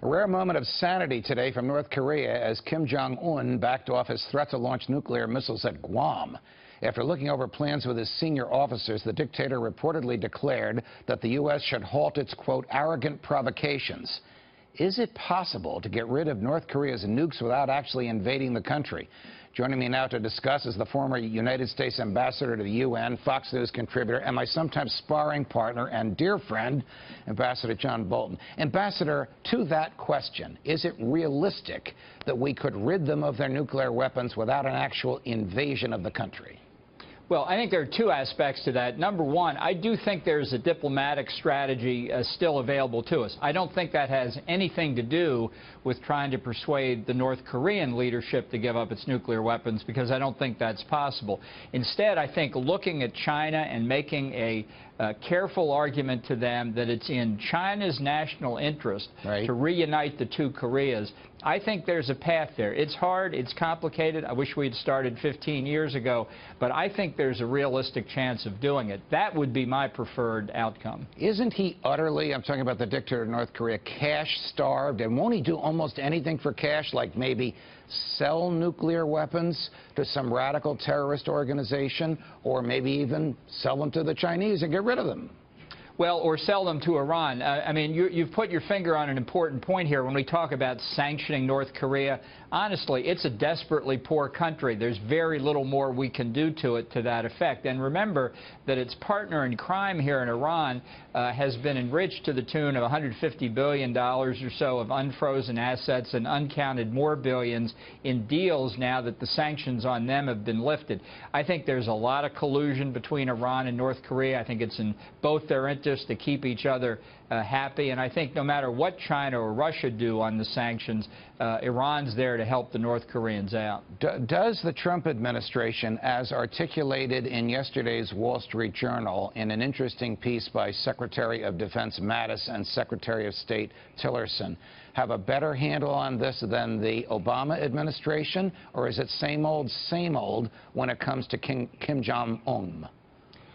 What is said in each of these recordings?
A rare moment of sanity today from North Korea as Kim Jong-un backed off his threat to launch nuclear missiles at Guam. After looking over plans with his senior officers, the dictator reportedly declared that the U.S. should halt its, quote, arrogant provocations. Is it possible to get rid of North Korea's nukes without actually invading the country? Joining me now to discuss is the former United States ambassador to the UN, Fox News contributor, and my sometimes sparring partner and dear friend, Ambassador John Bolton. Ambassador, to that question, is it realistic that we could rid them of their nuclear weapons without an actual invasion of the country? Well, I think there are two aspects to that. Number one, I do think there's a diplomatic strategy still available to us. I don't think that has anything to do with trying to persuade the North Korean leadership to give up its nuclear weapons, because I don't think that's possible. Instead, I think looking at China and making a careful argument to them that it's in China's national interest to reunite the two Koreas, I think there's a path there. It's hard, it's complicated. I wish we had started 15 years ago, but I think there's a realistic chance of doing it. That would be my preferred outcome. Isn't he utterly, I'm talking about the dictator of North Korea, cash-starved? And won't he do almost anything for cash, like maybe sell nuclear weapons to some radical terrorist organization, or maybe even sell them to the Chinese and get rid of them? Well, or sell them to Iran. I mean, you've put your finger on an important point here when we talk about sanctioning North Korea. Honestly, it's a desperately poor country. There's very little more we can do to it to that effect. And remember that its partner in crime here in Iran has been enriched to the tune of $150 billion or so of unfrozen assets and uncounted more billions in deals now that the sanctions on them have been lifted. I think there's a lot of collusion between Iran and North Korea. I think it's in both their interests to keep each other happy, and I think no matter what China or Russia do on the sanctions, Iran's there to help the North Koreans out. Does the Trump administration, as articulated in yesterday's Wall Street Journal in an interesting piece by Secretary of Defense Mattis and Secretary of State Tillerson, have a better handle on this than the Obama administration, or is it same old when it comes to Kim Jong-un?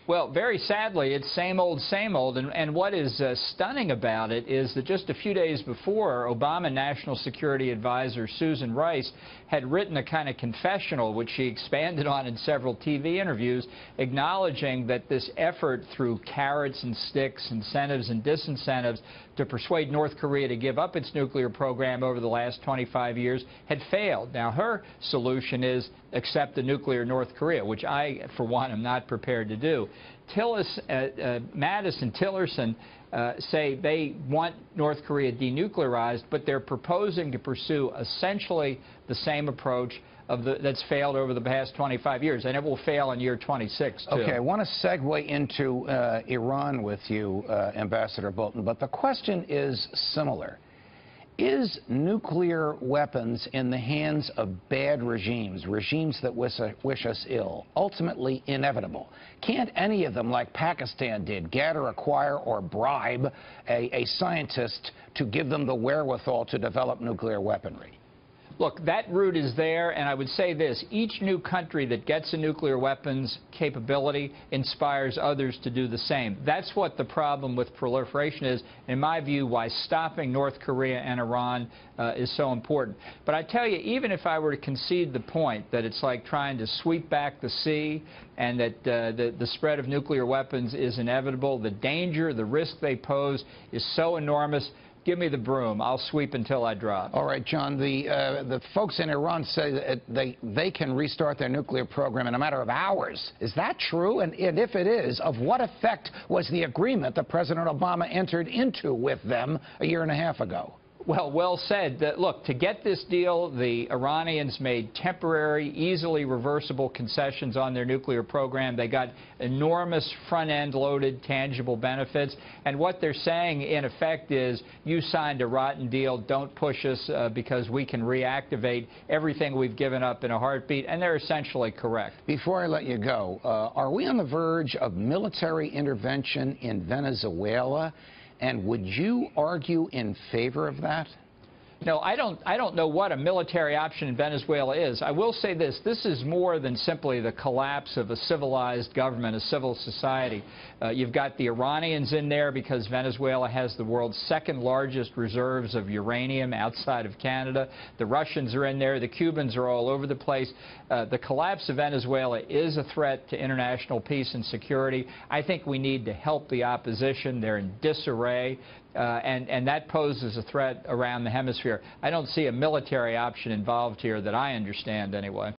Well, very sadly, it's same old, and what is stunning about it is that just a few days before, Obama National Security Advisor Susan Rice had written a kind of confessional, which she expanded on in several TV interviews, acknowledging that this effort through carrots and sticks, incentives and disincentives, to persuade North Korea to give up its nuclear program over the last 25 years had failed. Now, her solution is accept the nuclear North Korea, which I, for one, am not prepared to do. Mattis and Tillerson say they want North Korea denuclearized, but they're proposing to pursue essentially the same approach that's failed over the past 25 years, and it will fail in year 26, too. Okay, I want to segue into Iran with you, Ambassador Bolton, but the question is similar. Is nuclear weapons in the hands of bad regimes, regimes that wish us ill, ultimately inevitable? Can't any of them, like Pakistan did, gather, acquire, or bribe a scientist to give them the wherewithal to develop nuclear weaponry? Look, that route is there, and I would say this. Each new country that gets a nuclear weapons capability inspires others to do the same. That's what the problem with proliferation is, in my view, why stopping North Korea and Iran is so important. But I tell you, even if I were to concede the point that it's like trying to sweep back the sea and that the spread of nuclear weapons is inevitable, the danger, the risk they pose is so enormous. Give me the broom. I'll sweep until I drop. All right, John, the folks in Iran say that they can restart their nuclear program in a matter of hours. Is that true? And if it is, of what effect was the agreement that President Obama entered into with them a year and a half ago? Well said. Look, to get this deal, the Iranians made temporary, easily reversible concessions on their nuclear program. They got enormous front-end loaded tangible benefits. And what they're saying, in effect, is you signed a rotten deal. Don't push us because we can reactivate everything we've given up in a heartbeat. And they're essentially correct. Before I let you go, are we on the verge of military intervention in Venezuela? And would you argue in favor of that? No, I don't know what a military option in Venezuela is. I will say this. This is more than simply the collapse of a civilized government, a civil society. You've got the Iranians in there because Venezuela has the world's second largest reserves of uranium outside of Canada. The Russians are in there. The Cubans are all over the place. The collapse of Venezuela is a threat to international peace and security. I think we need to help the opposition. They're in disarray. And that poses a threat around the hemisphere. I don't see a military option involved here that I understand anyway.